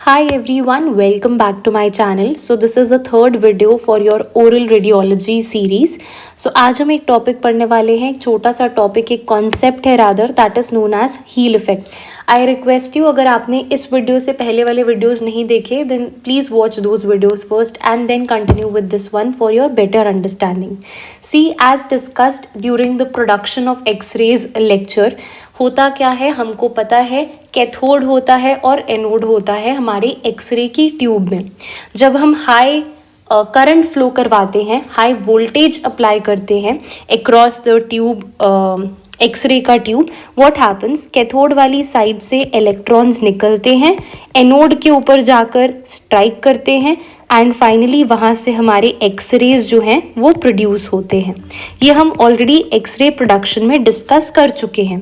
Hi everyone, welcome back to my channel. So this is the third video for your oral radiology series. So आज हम एक topic पढ़ने वाले हैं, एक छोटा सा टॉपिक, एक कॉन्सेप्ट है rather, that is known as heel effect. I request you, अगर आपने इस वीडियो से पहले वाले वीडियोस नहीं देखे then please watch those videos first and then continue with this one for your better understanding. See, as discussed during the production of X-rays lecture, होता क्या है हमको पता है, कैथोड होता है और एनोड होता है हमारे एक्सरे की ट्यूब में. जब हम हाई करंट फ्लो करवाते हैं, हाई वोल्टेज अप्लाई करते हैं अक्रॉस द ट्यूब, एक्सरे का ट्यूब, व्हाट हैपन्स, कैथोड वाली साइड से इलेक्ट्रॉन्स निकलते हैं, एनोड के ऊपर जाकर स्ट्राइक करते हैं एंड फाइनली वहाँ से हमारे एक्सरेज जो हैं वो प्रोड्यूस होते हैं. ये हम ऑलरेडी एक्सरे प्रोडक्शन में डिस्कस कर चुके हैं.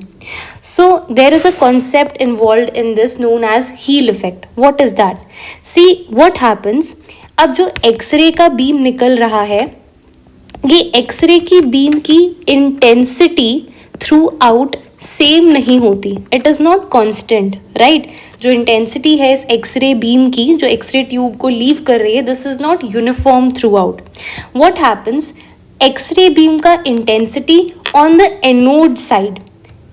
So there is a concept involved in this known as Heal effect. What is that? See what happens. अब जो एक्सरे का बीम निकल रहा है, ये एक्सरे की बीम की इंटेंसिटी थ्रू आउट सेम नहीं होती. It is not constant, right. जो इंटेंसिटी है इस एक्सरे बीम की, जो एक्सरे ट्यूब को लीव कर रही है, this is not uniform throughout. What happens, X ray beam का intensity on the anode side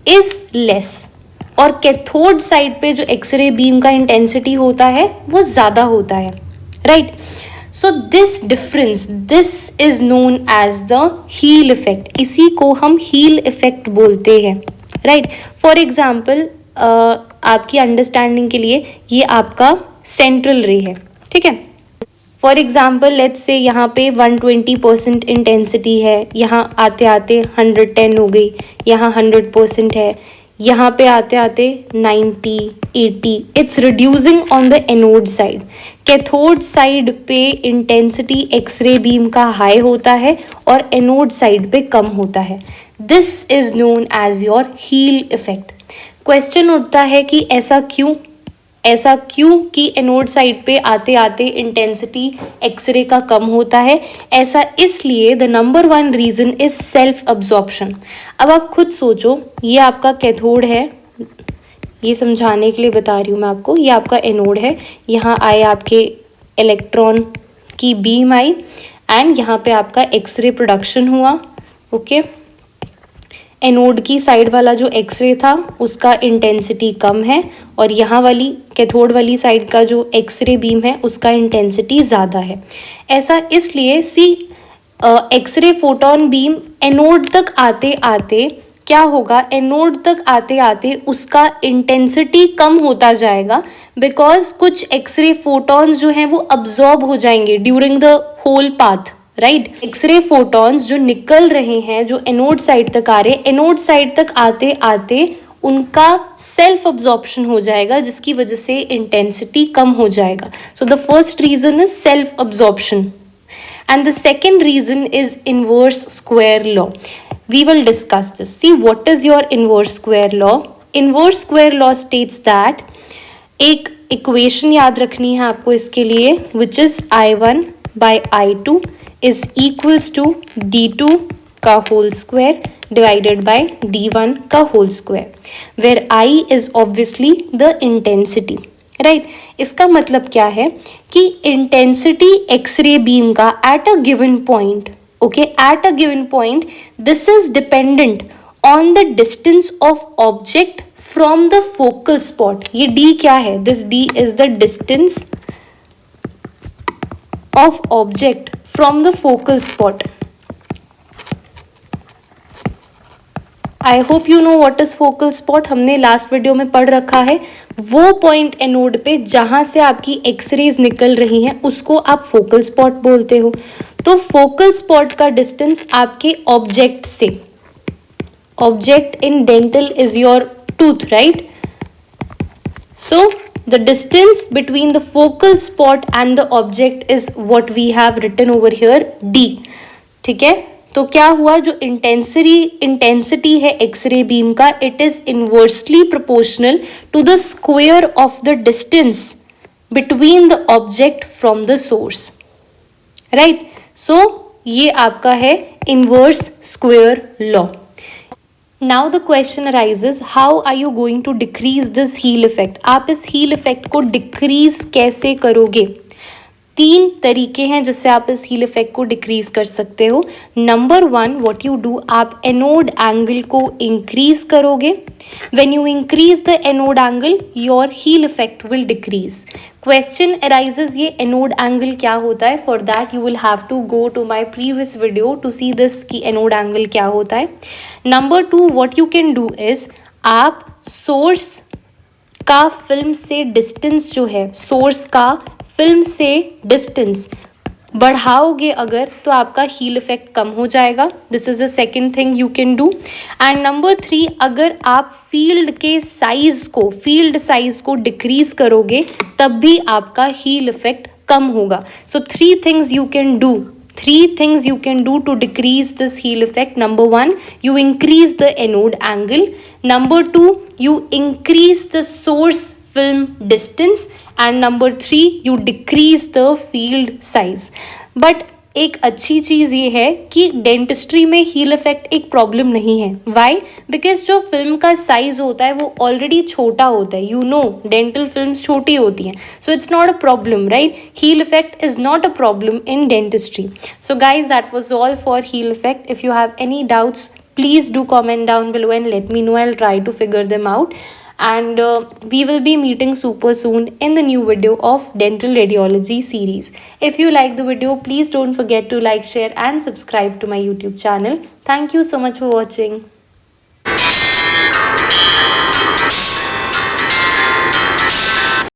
is less और कैथोड साइड पे जो एक्सरे बीम का इंटेंसिटी होता है वो ज़्यादा होता है, right. So this difference, this is known as the heel effect. इसी को हम हील इफेक्ट बोलते हैं, राइट. फॉर एग्जाम्पल, आपकी अंडरस्टैंडिंग के लिए ये आपका सेंट्रल रे है, ठीक है. फॉर एग्जाम्पल लेट्स से यहाँ पे 120% इंटेंसिटी है, यहाँ आते आते 110 हो गई, यहाँ 100% है, यहाँ पे आते आते 90, 80. It's reducing on the anode side. Cathode side पे इंटेंसिटी एक्सरे बीम का हाई होता है और एनोड साइड पे कम होता है. This is known as your heel effect. Question उठता है कि ऐसा क्यों कि एनोड साइड पे आते आते इंटेंसिटी एक्सरे का कम होता है. ऐसा इसलिए the number one reason is self absorption. अब आप खुद सोचो, ये आपका कैथोड है, ये समझाने के लिए बता रही हूँ मैं आपको, ये आपका एनोड है, यहाँ आए आपके इलेक्ट्रॉन की बीम आई एंड यहाँ पे आपका एक्सरे प्रोडक्शन हुआ, ओके. एनोड की साइड वाला जो एक्सरे था उसका इंटेंसिटी कम है और यहाँ वाली कैथोड वाली साइड का जो एक्सरे बीम है उसका इंटेंसिटी ज़्यादा है. ऐसा इसलिए एक्सरे फोटोन बीम एनोड तक आते आते क्या होगा, एनोड तक आते आते उसका इंटेंसिटी कम होता जाएगा बिकॉज कुछ एक्सरे फोटॉन्स जो हैं वो अब्जॉर्ब हो जाएंगे during the whole path, right. X-ray photons जो निकल रहे हैं, जो एनोड साइड तक आ रहे हैं, एनोड साइड तक आते आते उनका सेल्फ अब्जॉर्प्शन हो जाएगा जिसकी वजह से इंटेंसिटी कम हो जाएगा. So the first reason is self absorption and the second reason is inverse square law. We will discuss this. See what is your inverse square law. Inverse square law states that, एक equation याद रखनी है आपको इसके लिए, which is I1 by I2 is equals to D2 का whole square divided by D1 का whole square, where I is obviously the intensity, right. इसका मतलब क्या है कि इंटेंसिटी एक्सरे बीम का at a given point, okay, at a given point, this is dependent on the distance of object from the focal spot. ये D क्या है, this D is the distance of object from the focal spot. I hope you know what is focal spot. हमने last video में पढ़ रखा है. वो point anode पे जहाँ से आपकी एक्सरेज निकल रही हैं उसको आप फोकल स्पॉट बोलते हो. तो फोकल स्पॉट का डिस्टेंस आपके ऑब्जेक्ट से, object in dental is your tooth, right. So the distance between the focal spot and the object is what we have written over here, D, ठीक है. तो क्या हुआ, जो इंटेंसिटी है एक्सरे बीम का, it is inversely proportional to the square of the distance between the object from the source, right. So ये आपका है inverse square law. Now the question arises, how are you going to decrease this heel effect? आप इस heal effect को decrease कैसे करोगे? तीन तरीके हैं जिससे आप इस हील इफेक्ट को डिक्रीज कर सकते हो। Number one, what you do, आप एनोड एंगल को इंक्रीज करोगे। When you increase the anode angle, your heel effect will decrease. Question arises, ये एनोड एंगल क्या होता है? For that you will have to go to my previous video to see this कि anode angle क्या होता है। Number two, what you can do is, आप source का फिल्म से डिस्टेंस जो है, सोर्स का फिल्म से डिस्टेंस बढ़ाओगे अगर, तो आपका हील इफेक्ट कम हो जाएगा। This is the second thing you can do. And number three, अगर आप फील्ड साइज को डिक्रीज करोगे तब भी आपका हील इफेक्ट कम होगा। So three things you can do to decrease this heel effect. Number one, you increase the anode angle. Number two, you increase the source film distance. And number three, you decrease the field size. But एक अच्छी चीज़ ये है कि dentistry में heal effect एक problem नहीं है। Y? Because जो फिल्म का साइज होता है वो ऑलरेडी छोटा होता है। यू नो, डेंटल फिल्म्स छोटी होती हैं, so it's not a problem, right? Heel effect is not a problem in dentistry. So guys, that was all for heel effect. If you have any doubts, please do comment down below and let me know. I'll try to figure them out. And we will be meeting super soon in the new video of dental radiology series. If you like the video, please don't forget to like, share and subscribe to my YouTube channel. Thank you so much for watching.